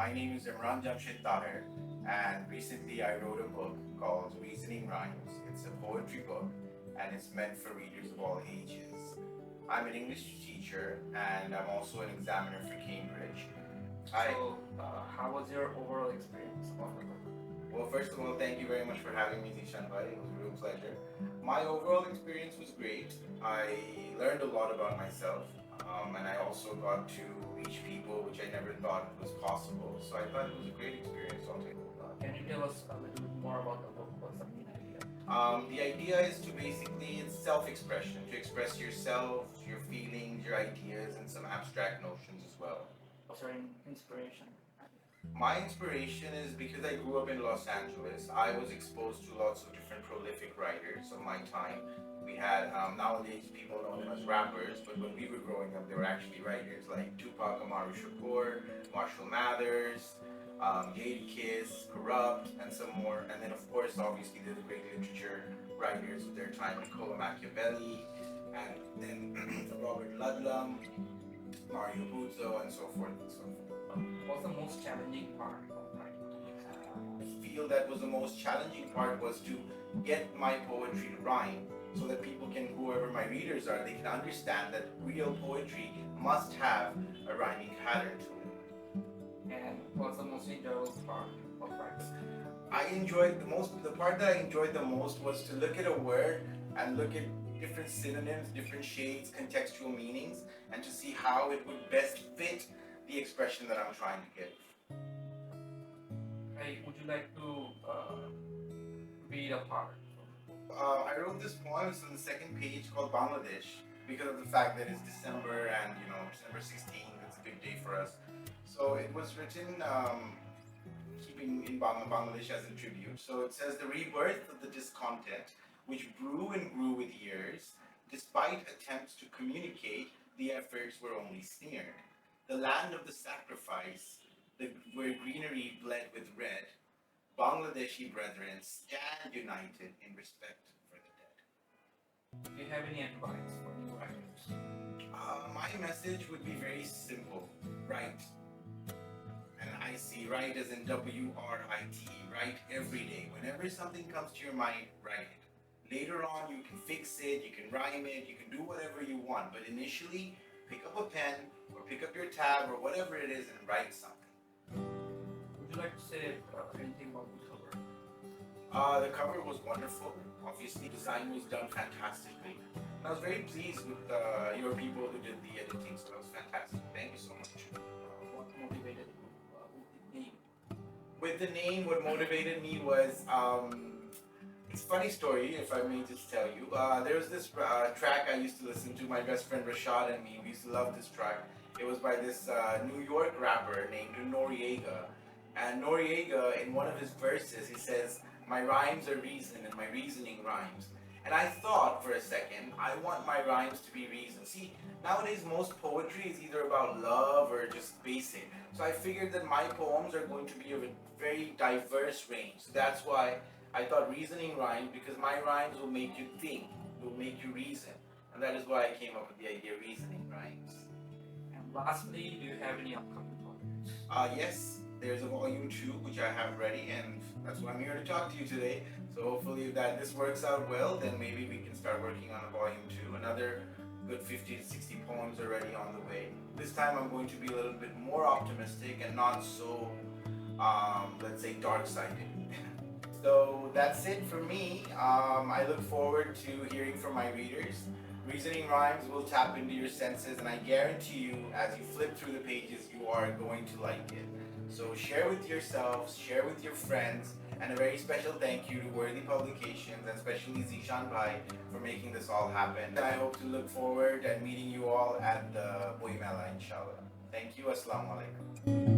My name is Imran Jamshid Tahir, and recently I wrote a book called Reasoning Rhymes. It's a poetry book, and it's meant for readers of all ages. I'm an English teacher, and I'm also an examiner for Cambridge. I How was your overall experience of the book? Well, first of all, thank you very much for having me, Zishan Bhai. It was a real pleasure. My overall experience was great. I learned a lot about myself, and I also got to reach people which I never thought was possible. So I thought it was a great experience altogether. Can you tell us a little bit more about the book? What's the main idea? The idea is to basically, it's self-expression, to express yourself, your feelings, your ideas, and some abstract notions as well. What's your inspiration? My inspiration is because I grew up in Los Angeles. I was exposed to lots of different prolific writers of my time. We had, nowadays people know them as rappers, but when we were growing up, they were actually writers like Tupac Amaru Shakur, Marshall Mathers, Jadakiss, Corrupt, and some more. And then, of course, obviously, there's great literature writers of their time, Niccolo Machiavelli, and then Robert Ludlum, Mario Puzo, and so forth and so forth. What's the most challenging part of writing? I feel that was the most challenging part was to get my poetry to rhyme so that people can, whoever my readers are, they can understand that real poetry must have a rhyming pattern to it. And what's the most enjoyable part of writing? The part that I enjoyed the most was to look at a word and look at different synonyms, different shades, contextual meanings, and to see how it would best fit the expression that I'm trying to give. Hey, would you like to read a part? I wrote this poem. It's on the second page called Bangladesh because of the fact that it's December and December 16th. It's a big day for us. So it was written keeping in Bangladesh as a tribute. So it says the rebirth of the discontent which grew and grew with years, despite attempts to communicate, the efforts were only sneered. The land of the sacrifice, where greenery bled with red, Bangladeshi brethren stand united in respect for the dead. Do you have any advice for new writers? My message would be very simple. Write. And I see write as in WRIT. Write every day. Whenever something comes to your mind, write it. Later on, you can fix it, you can rhyme it, you can do whatever you want. But initially, pick up a pen or pick up your tab or whatever it is and write something. Would you like to say anything about the cover? The cover was wonderful. Obviously, design was done fantastically. And I was very pleased with your people who did the editing, so it was fantastic. Thank you so much. What motivated you with the name? With the name, what motivated me was it's a funny story, if I may just tell you. There was this track I used to listen to, my best friend Rashad and me. We used to love this track. It was by this New York rapper named Noriega. And Noriega, in one of his verses, he says, "My rhymes are reason and my reasoning rhymes." And I thought for a second, I want my rhymes to be reason. See, nowadays most poetry is either about love or just basic. So I figured that my poems are going to be of a very diverse range. So that's why I thought reasoning rhymes, because my rhymes will make you think, will make you reason. And that is why I came up with the idea reasoning rhymes. And lastly, do you have any upcoming projects? Yes, there's a volume 2 which I have ready, and that's why I'm here to talk to you today. So hopefully if this works out well, then maybe we can start working on a volume 2. Another good 50 to 60 poems already on the way. This time I'm going to be a little bit more optimistic and not so, let's say, dark-sided. So that's it for me. I look forward to hearing from my readers. Reasoning Rhymes will tap into your senses, and I guarantee you, as you flip through the pages, you are going to like it. So share with yourselves, share with your friends, and a very special thank you to Worthy Publications, and especially Zishan Bhai for making this all happen. I hope to look forward at meeting you all at the Boimela, inshallah. Thank you. Assalamu alaikum.